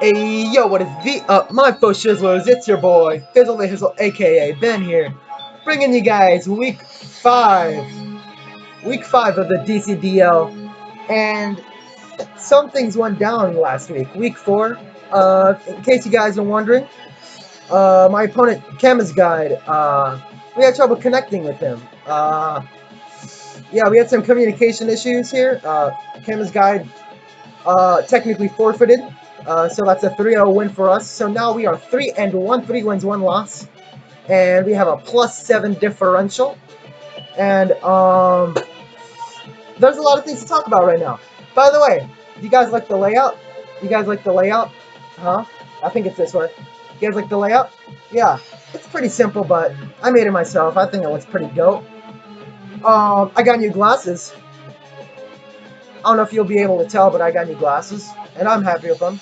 Hey yo, what is the up, my folks Shizzlers? It's your boy, Fizzle the Hizzle, aka Ben here, bringing you guys week 5 of the DCDL, and some things went down last week, week 4, in case you guys are wondering, my opponent, Kama's Guide, we had trouble connecting with him, yeah, we had some communication issues here, Kama's Guide, technically forfeited. So that's a 3-0 win for us. So now we are 3-1, 3 wins, 1 loss. And we have a +7 differential. And there's a lot of things to talk about right now. By the way, do you guys like the layout? You guys like the layout? Huh? I think it's this way. You guys like the layout? Yeah. It's pretty simple, but I made it myself. I think it looks pretty dope. I got new glasses. I don't know if you'll be able to tell, but I got new glasses. And I'm happy with them.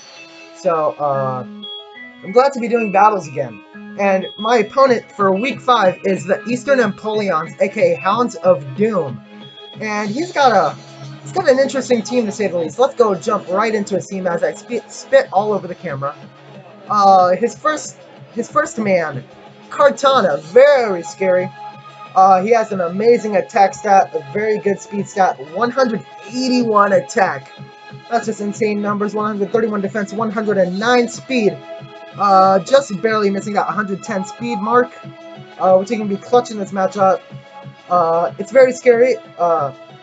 So, I'm glad to be doing battles again. And my opponent for week 5 is the Eastern Empoleons, aka Hounds of Doom. And he's got an interesting team to say the least. Let's go jump right into his team as I spit all over the camera. His first man, Kartana, very scary. He has an amazing attack stat, a very good speed stat, 181 attack. That's just insane numbers. 131 defense, 109 speed. Just barely missing that 110 speed mark, which he can be clutch in this matchup. It's very scary.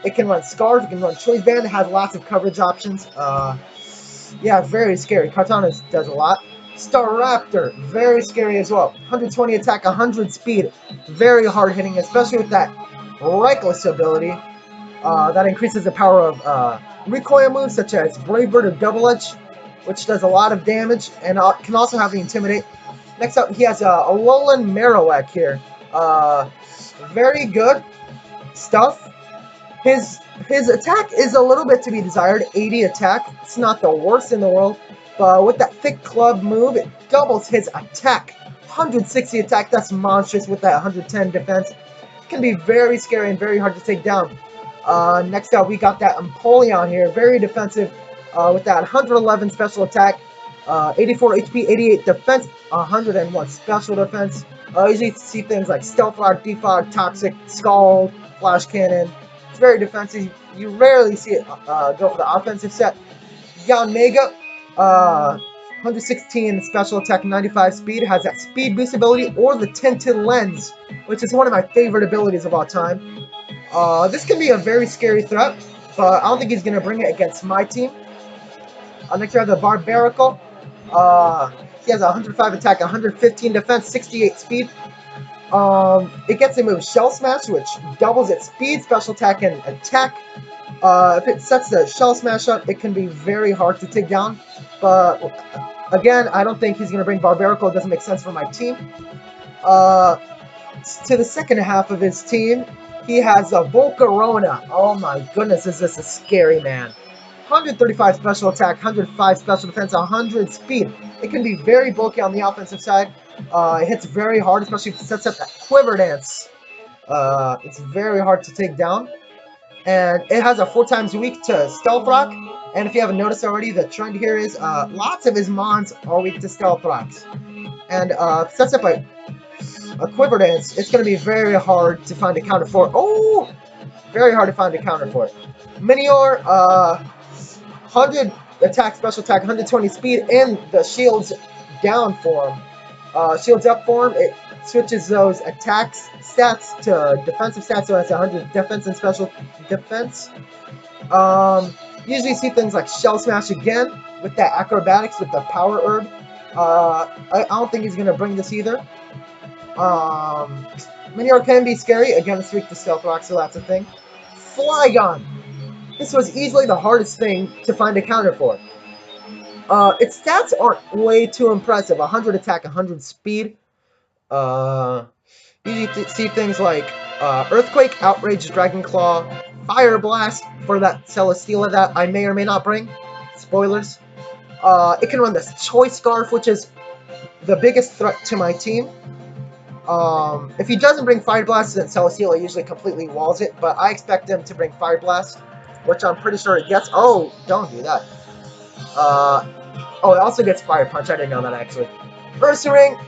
It can run Scarf, it can run Choice Band, it has lots of coverage options. Yeah, very scary. Kartana does a lot. Staraptor, very scary as well. 120 attack, 100 speed. Very hard hitting, especially with that Reckless ability. That increases the power of recoil moves such as Brave Bird or Double Edge, which does a lot of damage, and can also have the Intimidate. Next up, he has a Alolan Marowak here. Very good stuff. His attack is a little bit to be desired, 80 attack. It's not the worst in the world, but with that thick club move, it doubles his attack. 160 attack, that's monstrous with that 110 defense. It can be very scary and very hard to take down. Next up, we got that Empoleon here, very defensive, with that 111 special attack, 84 HP, 88 defense, 101 special defense. Usually see things like Stealth Rock, Defog, Toxic, Scald, Flash Cannon. It's very defensive. You rarely see it go for the offensive set. Mega, 116 special attack, 95 speed, has that speed boost ability or the tinted lens, which is one of my favorite abilities of all time. This can be a very scary threat, but I don't think he's going to bring it against my team. Next we have the Barbarical. He has 105 attack, 115 defense, 68 speed. It gets a move Shell Smash, which doubles its speed, special attack, and attack. If it sets the Shell Smash up, it can be very hard to take down. But again, I don't think he's going to bring Barbarical. It doesn't make sense for my team. To the second half of his team, he has a Volcarona. Oh my goodness, is this a scary man. 135 special attack, 105 special defense, 100 speed. It can be very bulky on the offensive side. It hits very hard, especially if it sets up that Quiver Dance. It's very hard to take down. And it has a 4 times weak to Stealth Rock. And if you haven't noticed already, the trend here is lots of his mons are weak to Stealth Rocks. And if it sets up a Quiver Dance, it's going to be very hard to find a counter for it. Oh! Very hard to find a counter for it. Minior, 100 attack, special attack, 120 speed, and the shields down form. Shields up form, it switches those attack stats to defensive stats, so it's 100 defense and special defense. Usually see things like Shell Smash again with that acrobatics with the power herb. I don't think he's going to bring this either. Minior can be scary. Again, it's weak to Stealth Rock, so that's a thing. Flygon. This was easily the hardest thing to find a counter for. Its stats aren't way too impressive. 100 attack, 100 speed. Usually see things like Earthquake, Outrage, Dragon Claw, Fire Blast for that Celesteela that I may or may not bring. Spoilers. It can run this Choice Scarf, which is the biggest threat to my team. If he doesn't bring Fire Blast, then Celesteela usually completely walls it, but I expect him to bring Fire Blast, which I'm pretty sure it gets. Oh, don't do that. Oh, it also gets Fire Punch. I didn't know that, actually. Ursaring,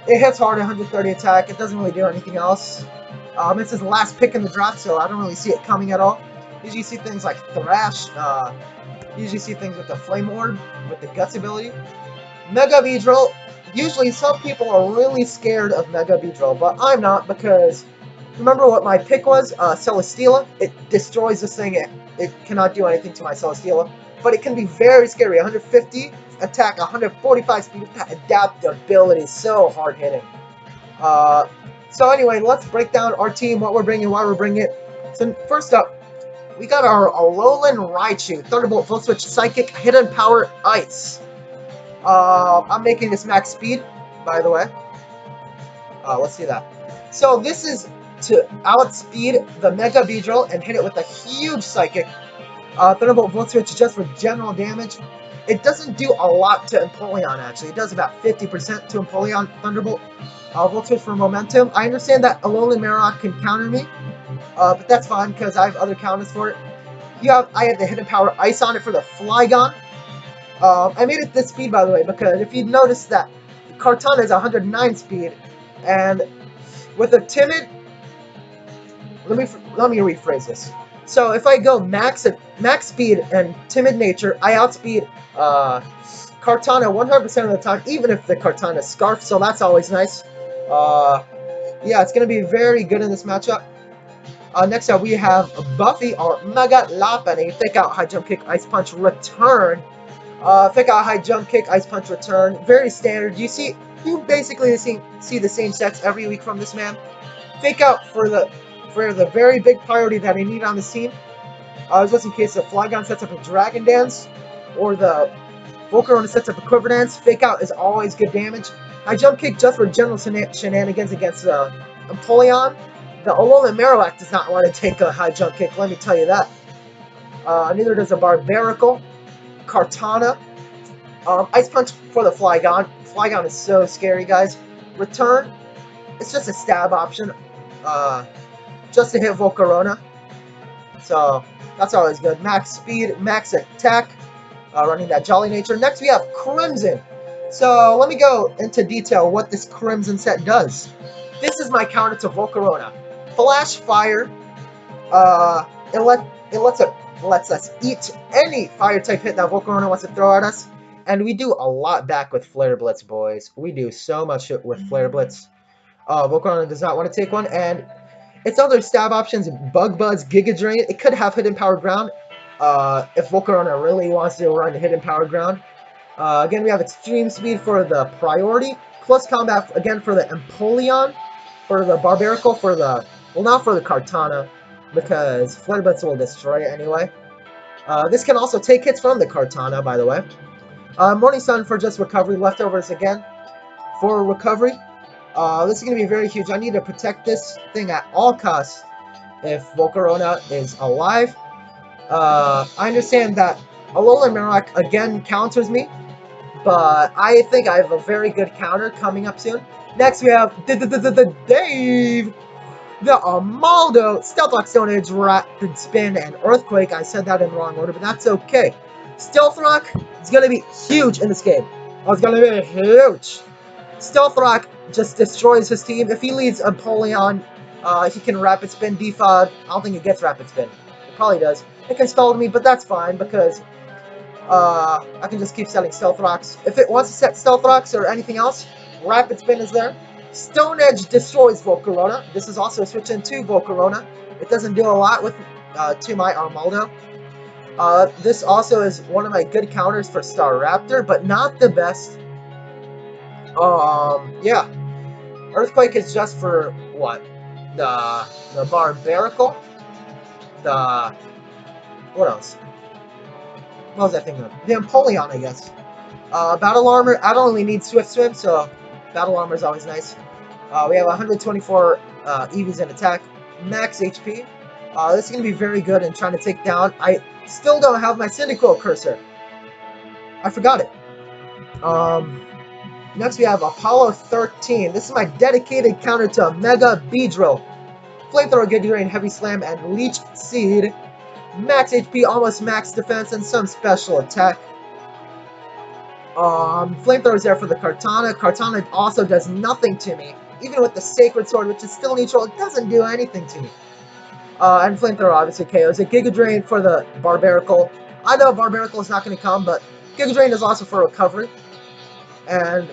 it hits hard, 130 attack. It doesn't really do anything else. It's his last pick in the draft, so I don't really see it coming at all. Usually see things like Thrash. Usually see things with the Flame Orb, with the Guts ability. Mega Beedrill. Usually some people are really scared of Mega Beedrill, but I'm not, because remember what my pick was? Celesteela. It destroys this thing. It cannot do anything to my Celesteela. But it can be very scary. 150 attack, 145 speed. That adaptability is so hard hitting. So anyway, let's break down our team, what we're bringing, why we're bringing it. So first up, we got our Alolan Raichu, Thunderbolt, Full Switch, Psychic, Hidden Power, Ice. I'm making this max speed, by the way. Let's see that. So this is to outspeed the Mega Beedrill and hit it with a huge Psychic. Thunderbolt, Full Switch just for general damage. It doesn't do a lot to Empoleon, actually. It does about 50% to Empoleon. Thunderbolt, Volt Switch for momentum. I understand that Alolan Marowak can counter me, but that's fine because I have other counters for it. I have the Hidden Power Ice on it for the Flygon. I made it this speed, by the way, because if you notice that Kartana is 109 speed, and with a Timid, let me rephrase this. So if I go max speed and Timid nature, I outspeed Kartana 100% of the time, even if the Kartana is Scarf, so that's always nice. Yeah, it's going to be very good in this matchup. Next up, we have Buffy, or Mega Lopunny. Fake Out, High Jump Kick, Ice Punch, Return. Fake Out, High Jump Kick, Ice Punch, Return. Very standard. You basically see the same sets every week from this man. Fake Out for the very big priority that I need on this team. Just in case the Flygon sets up a Dragon Dance, or the Volcarona sets up a Quiver Dance. Fake Out is always good damage. High Jump Kick just for general shenanigans against Empoleon. The Alolan Marowak does not want to take a High Jump Kick, let me tell you that. Neither does a Barbaracle. Kartana. Ice Punch for the Flygon. Flygon is so scary, guys. Return. It's just a stab option. Just to hit Volcarona. So, that's always good. Max speed, max attack. Running that Jolly nature. Next, we have Crimson. So, let me go into detail what this Crimson set does. This is my counter to Volcarona. Flash Fire. It lets us eat any Fire-type hit that Volcarona wants to throw at us. And we do a lot back with Flare Blitz, boys. We do so much with Flare Blitz. Volcarona does not want to take one, and its other stab options, Bug Buzz, Giga Drain. It could have Hidden Power Ground if Volcarona really wants to run Hidden Power Ground. Again, we have Extreme Speed for the priority. Close Combat, again, for the Empoleon. For the Barbaracle, well, not for the Kartana, because Flare Blitz will destroy it anyway. This can also take hits from the Kartana, by the way. Morning Sun for just recovery. Leftovers again for recovery. This is going to be very huge. I need to protect this thing at all costs if Volcarona is alive. I understand that Alolan Marowak again counters me, but I think I have a very good counter coming up soon. Next, we have Dave, the Amaldo, Stealth Rock, Stone Edge, Rapid Spin, and Earthquake. I said that in the wrong order, but that's okay. Stealth Rock is going to be huge in this game. Oh, it's going to be huge. Stealth Rock just destroys his team. If he leads Empoleon, he can Rapid Spin, Defog. I don't think it gets Rapid Spin. It probably does. It can Scald me, but that's fine because I can just keep setting Stealth Rocks. If it wants to set Stealth Rocks or anything else, Rapid Spin is there. Stone Edge destroys Volcarona. This is also a switch into Volcarona. It doesn't do a lot with to my Armaldo. This also is one of my good counters for Staraptor, but not the best. Yeah. Earthquake is just for what? The Barbaracle. What else? What was I thinking of? The Empoleon, I guess. Battle Armor. I don't really need Swift Swim, so Battle Armor is always nice. We have 124 EVs in attack, max HP. This is going to be very good in trying to take down. I still don't have my Cyndaquil cursor. I forgot it. Next we have Apollo 13. This is my dedicated counter to Mega Beedrill. Flamethrower, Giga Drain, Heavy Slam, and Leech Seed. Max HP, almost max defense, and some special attack. Flamethrower is there for the Kartana. Kartana also does nothing to me. Even with the Sacred Sword, which is still neutral, it doesn't do anything to me. And Flamethrower obviously KOs it. Giga Drain for the Barbaracle. I know Barbaracle is not going to come, but Giga Drain is also for recovery. And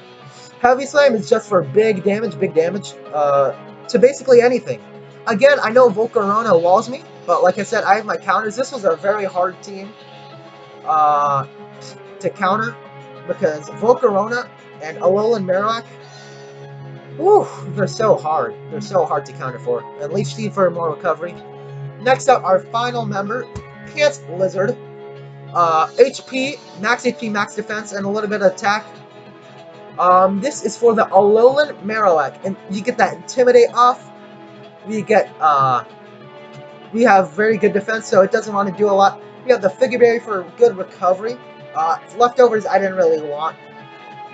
Heavy Slam is just for big damage, to basically anything. Again, I know Volcarona walls me, but like I said, I have my counters. This was a very hard team to counter because Volcarona and Alolan Marowak, whew, they're so hard. They're so hard to counter for. And Leech Seed for more recovery. Next up, our final member, Pants Lizard. HP, max defense, and a little bit of attack. This is for the Alolan Marowak, and you get that Intimidate off. We have very good defense, so it doesn't want to do a lot. We have the Figure Berry for good recovery. Leftovers I didn't really want,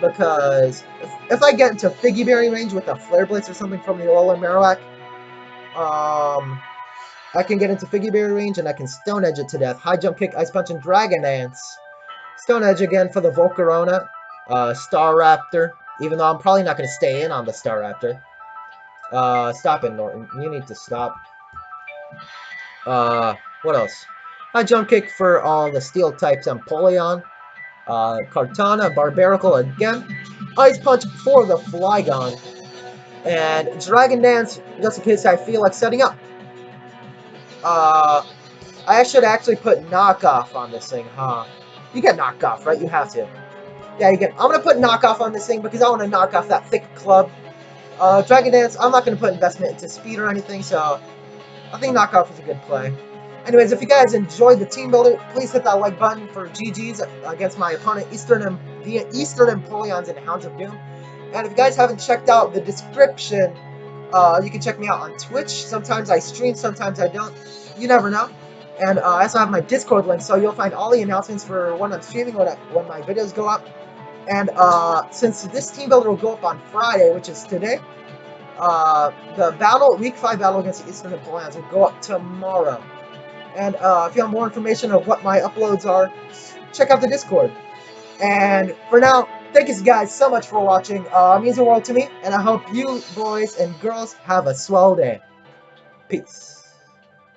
because if I get into Figgy Berry range with a Flare Blitz or something from the Alolan Marowak, I can get into Figgy Berry range and I can Stone Edge it to death. High Jump Kick, Ice Punch, and Dragon Dance. Stone Edge again for the Volcarona. Staraptor, even though I'm probably not going to stay in on the Staraptor. Stop it, Norton. You need to stop. What else? High Jump Kick for all the Steel types Empoleon. Kartana, Barbaracle again. Ice Punch for the Flygon. And Dragon Dance, just in case I feel like setting up. I should actually put Knockoff on this thing, huh? You get Knockoff, right? You have to. Yeah, you get. I'm going to put Knockoff on this thing because I want to knock off that thick club. Dragon Dance, I'm not going to put investment into speed or anything, so I think Knockoff is a good play. Anyways, if you guys enjoyed the team builder, please hit that like button for GG's against my opponent, Eastern Empoleons and Hounds of Doom. And if you guys haven't checked out the description, you can check me out on Twitch. Sometimes I stream, sometimes I don't. You never know. And I also have my Discord link, so you'll find all the announcements for when I'm streaming, when my videos go up. And since this team builder will go up on Friday, which is today, the Week 5 battle against the Eastern Empoleons will go up tomorrow. And if you want more information of what my uploads are, check out the Discord. And for now, thank you guys so much for watching. It means the world to me, and I hope you boys and girls have a swell day. Peace.